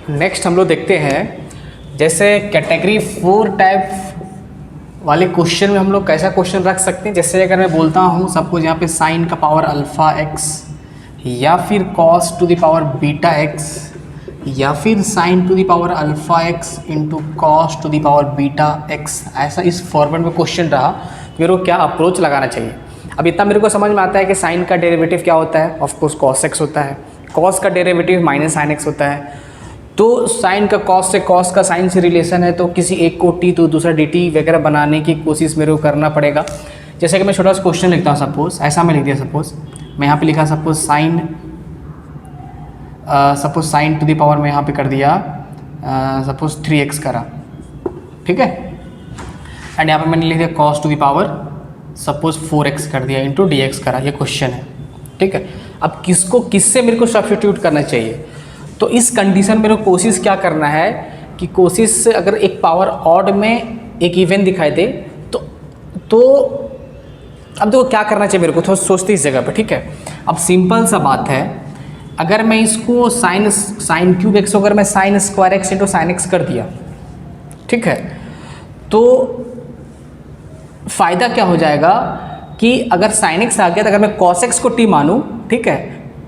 Next हम लोग देखते हैं जैसे कैटेगरी 4 टाइप वाले क्वेश्चन में हम लोग कैसा क्वेश्चन रख सकते हैं। जैसे अगर मैं बोलता हूँ सबको यहाँ पे साइन का पावर अल्फ़ा एक्स या फिर cos to the power beta x या फिर sign to the power alpha x into cos to the power beta x, ऐसा इस फॉर्मेट में क्वेश्चन रहा तो मेरे को क्या अप्रोच लगाना चाहिए। अब इतना मेरे को समझ में आता है कि साइन का डेरिवेटिव क्या होता है, ऑफकोर्स कॉस एक्स होता है, कॉस का डेरिवेटिव माइनस साइन एक्स होता है। तो साइन का कॉस से, कॉस का साइन से रिलेशन है, तो किसी एक को टी तो दूसरा डी टी वगैरह बनाने की कोशिश मेरे को करना पड़ेगा। जैसे कि मैं छोटा सा क्वेश्चन लिखता हूँ, सपोज ऐसा मैं लिख दिया, सपोज मैं यहाँ पे लिखा suppose sign to the power में यहाँ पे कर दिया सपोज 3x करा, ठीक है। एंड यहाँ पे मैंने लिख दिया cos to the power suppose 4x कर दिया इंटू dx करा, ये क्वेश्चन है, ठीक है। अब किसको किससे मेरे को सब्स्टिट्यूट करना चाहिए, तो इस कंडीशन में कोशिश क्या करना है कि कोशिश से अगर एक पावर ऑड में एक इवन दिखाई दे तो अब देखो क्या करना चाहिए मेरे को, थोड़ा सोचते इस जगह पे, ठीक है। अब सिंपल सा बात है, अगर मैं इसको साइन क्यूब एक्स अगर मैं sine square x into sine x कर दिया, ठीक है, तो फ़ायदा क्या हो जाएगा कि अगर साइन एक्स आ गया तो अगर मैं कॉस एक्स को टी मानूँ, ठीक है,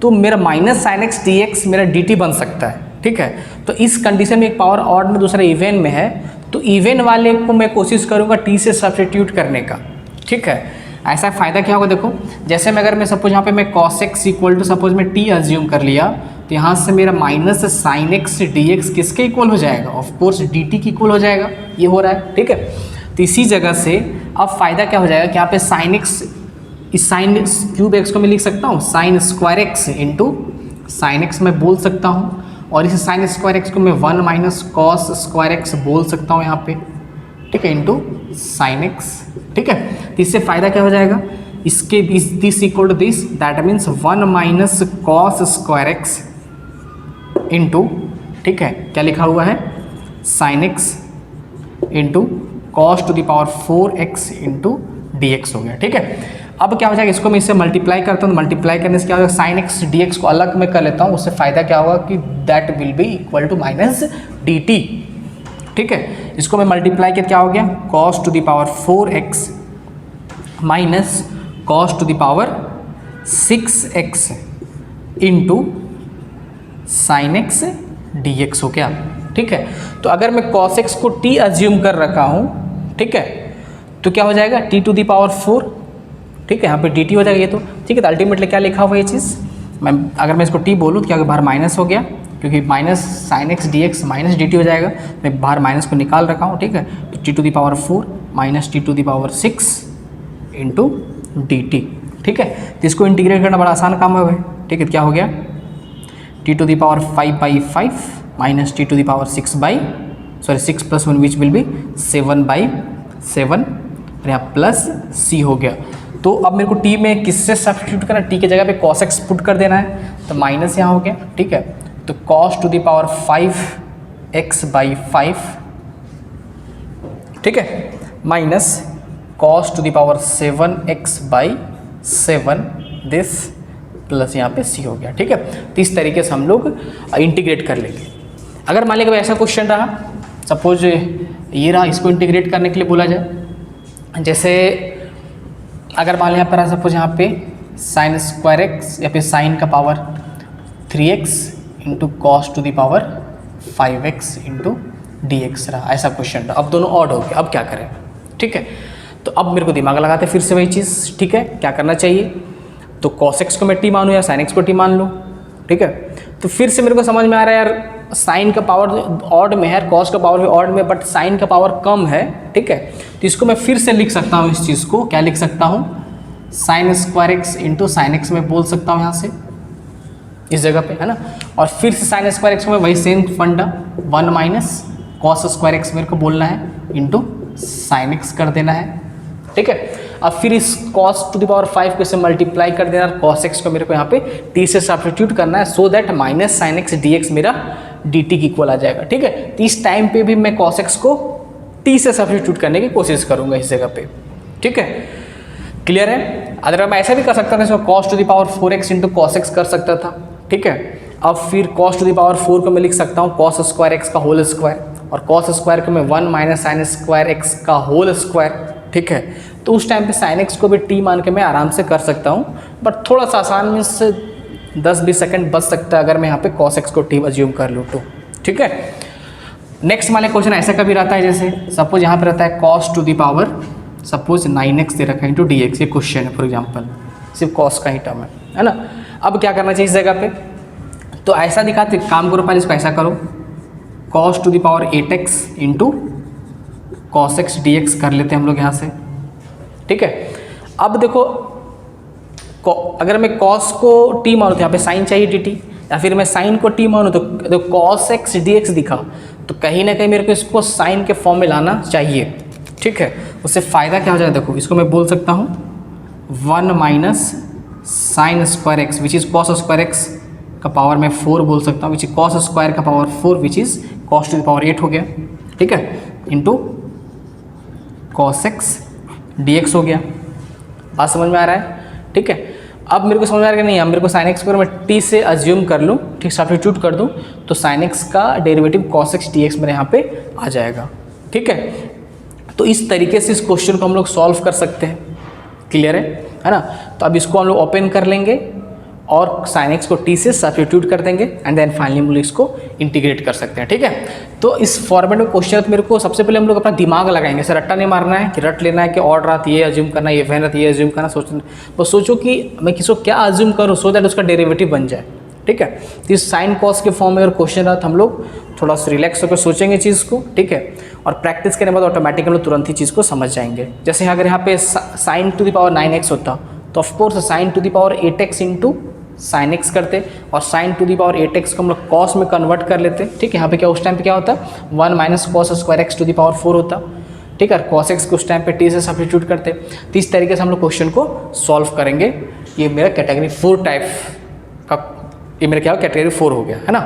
तो मेरा minus sine x d x मेरा डी टी बन सकता है, ठीक है। तो इस कंडीशन में एक पावर ऑड में दूसरा इवन में है, तो इवन वाले को मैं कोशिश करूँगा टी से सब्स्टिट्यूट करने का, ठीक है। ऐसा फ़ायदा क्या होगा, देखो जैसे मैं अगर मैं सपोज यहाँ पे मैं cos x equal to suppose मैं टी अज्यूम कर लिया, तो यहाँ से मेरा minus sine x d x किसके इक्वल हो जाएगा, ऑफकोर्स डी टी के इक्वल हो जाएगा, ये हो रहा है, ठीक है। तो इसी जगह से अब फ़ायदा क्या हो जाएगा कि यहाँ पे साइन एक्स, इस साइन क्यूब एक्स को मैं लिख सकता हूँ sine square x into sine x मैं बोल सकता हूँ, और इस साइन स्क्वायर एक्स को मैं 1 माइनस कॉस स्क्वायर एक्स बोल सकता हूँ यहाँ पे, ठीक है, इंटू साइन एक्स, ठीक है। तो इससे फ़ायदा क्या हो जाएगा, इसके this equal to this, that means 1 minus cos square x into, ठीक है, क्या लिखा हुआ है sine x into cos to the power 4x into d x हो गया, ठीक है। अब क्या हो जाएगा, इसको मैं इससे मल्टीप्लाई करता हूँ, मल्टीप्लाई करने से क्या होगा, साइन एक्स डी एक्स को अलग में कर लेता हूँ, उससे फ़ायदा क्या होगा कि that will be equal to minus d t, ठीक है। इसको मैं मल्टीप्लाई कर क्या हो गया, cos to the power 4x minus cos to the power 6x into sine x d x हो गया, ठीक है। तो अगर मैं कॉस एक्स को t अज्यूम कर रखा हूँ, ठीक है, तो क्या हो जाएगा t टू द पावर 4, ठीक है, यहाँ पे dt हो जाएगा ये तो, ठीक है। तो अल्टीमेटली क्या लिखा हुआ है ये चीज़, मैं अगर मैं इसको t बोलूँ तो क्या बाहर माइनस हो गया, क्योंकि minus sine x d x minus d T हो जाएगा, मैं बाहर माइनस को निकाल रखा हूँ, ठीक है। तो t to the power 4 minus t to the power 6 into d t, ठीक है। तो इसको इंटीग्रेट करना बड़ा आसान काम है भाई, ठीक है। क्या हो गया, t to the power 5/5 minus t to the power 6 plus 1 which will be 7/7 और यहाँ प्लस c हो गया। तो अब मेरे को t में किससे सब्स्टिट्यूट करना, t के जगह पे cos x पुट कर देना है, तो माइनस यहाँ हो गया, ठीक है। तो cos to the power 5x/5, ठीक है, minus cos to the power 7x/7 this plus यहाँ पे c हो गया, ठीक है। तो इस तरीके से हम लोग इंटीग्रेट कर लेंगे। अगर मान लीजिए ऐसा क्वेश्चन रहा, सपोज ये रहा, इसको इंटीग्रेट करने के लिए बोला जाए, जैसे अगर मान लिया पर सपोज यहाँ पे साइन स्क्वायर एक्स या फिर साइन का power 3x into cos to the power 5x into d x रहा, ऐसा क्वेश्चन रहा। अब दोनों ऑड हो गए, अब क्या करें, ठीक है। तो अब मेरे को दिमाग लगाते फिर से वही चीज़, ठीक है, क्या करना चाहिए, तो cos x को मैं t मानूँ या sin x को t मान लूँ, ठीक है। तो फिर से मेरे को समझ में आ रहा है यार, साइन का पावर ऑड में है, कॉस का पावर भी ऑड में, बट साइन का पावर कम है, ठीक है। तो इसको मैं फिर से लिख सकता हूँ, इस चीज़ को क्या लिख सकता हूँ, sine square x into sine x में बोल सकता हूँ यहाँ से, इस जगह पे, है ना। और फिर से साइन स्क्वायर एक्स में वही सेम फंडा, 1 माइनस कॉस स्क्वायर एक्स मेरे को बोलना है इंटू साइन एक्स कर देना है, ठीक है। अब फिर इस cos टू द पावर 5 को इसे मल्टीप्लाई कर देना, cos x को मेरे को यहाँ पे t से सब्स्टिट्यूट करना है, so that minus sine x d x मेरा dt की इक्वल आ जाएगा, ठीक है। तो इस टाइम पे भी मैं cos x को t से सब्स्टिट्यूट करने की कोशिश करूँगा इस जगह पे, ठीक है। क्लियर है। अगर मैं ऐसा भी कर सकता था, इसको cos to the power 4x into cos x कर सकता था, ठीक है। अब फिर cos टू द पावर 4 को मैं लिख सकता हूँ cos स्क्वायर एक्स का होल स्क्वायर, और cos स्क्वायर को मैं 1 माइनस साइन स्क्वायर एक्स का होल स्क्वायर, ठीक है। तो उस टाइम पे साइन एक्स को भी t मान के मैं आराम से कर सकता हूँ, बट थोड़ा सा आसान में से 10-20 सेकंड बच सकता है अगर मैं यहाँ पे cos x को t अज्यूम कर लूँ तो, ठीक है। नेक्स्ट मान क्वेश्चन ऐसा कभी रहता है, जैसे सपोज यहाँ पे रहता है cos to the power suppose 9x दे रखा है इंटू dx, ये क्वेश्चन है फॉर एग्जांपल, सिर्फ cos का ही टर्म है ना। अब क्या करना चाहिए इस जगह पे, तो ऐसा दिखाते, काम करो पहले इसको ऐसा करो, cos to the power 8x into cos x dx कर लेते हैं हम लोग यहाँ से, ठीक है। अब देखो अगर मैं cos को t मानूँ तो यहाँ पे sin चाहिए dt, या फिर मैं sin को t मानूँ तो cos x dx दिखा, तो कहीं ना कहीं मेरे को इसको sin के फॉर्म में लाना चाहिए, ठीक है। उससे फ़ायदा क्या हो जाएगा, देखो इसको मैं बोल सकता हूँ 1 minus sine square x which is cos square x का पावर मैं 4 बोल सकता हूँ, विच इज कॉस स्क्वायर का power 4 which is cos to the power 8 हो गया, ठीक है, into cos x d x हो गया। बात समझ में आ रहा है, ठीक है। अब मेरे को समझ में आ रहा है कि नहीं, अब मेरे को साइन एक्स को मैं टी से अज्यूम कर लूँ, ठीक, सब्स्टिट्यूट कर दूँ, तो साइन एक्स का derivative cos x d x मेरे यहाँ पे आ जाएगा, ठीक है। तो इस तरीके से इस क्वेश्चन को हम लोग सॉल्व कर सकते हैं, क्लियर है ना। तो अब इसको हम लोग ओपन कर लेंगे और साइन एक्स को टी से सब्स्टिट्यूट कर देंगे एंड देन फाइनली हम लोग इसको इंटीग्रेट कर सकते हैं, ठीक है। तो इस फॉर्मेट में क्वेश्चन मेरे को सबसे पहले हम लोग अपना दिमाग लगाएंगे, सर रट्टा नहीं मारना है कि रट लेना है कि और रात ये अज्यूम करना, ये वह रात ये अज्यूम करना, सोचना बस सोचो कि मैं किसको क्या अज्यूम करूँ सो दैट उसका डेरिवेटिव बन जाए, ठीक है। तो इस साइन कॉस के फॉर्म में अगर क्वेश्चन रहा तो हम लोग थोड़ा सा रिलैक्स होकर सोचेंगे चीज़ को, ठीक है, और प्रैक्टिस करने के बाद ऑटोमेटिक हम लोग तुरंत ही चीज़ को समझ जाएंगे। जैसे अगर यहाँ पे sign to the power 9x होता तो of course sign to the power 8x into sine x करते, और sign to the power 8x को हम लोग कॉस में कन्वर्ट कर लेते, ठीक है। यहाँ पे क्या उस टाइम पे क्या होता 1 minus cos square x to the power 4 होता, ठीक है। कॉस एक्स को उस टाइम पे टी से सब्स्टिट्यूट करते। तो इस तरीके से हम लोग क्वेश्चन को सॉल्व करेंगे। ये मेरा कैटेगरी 4 टाइप का, ये मेरा क्या कैटेगरी 4 हो गया है ना।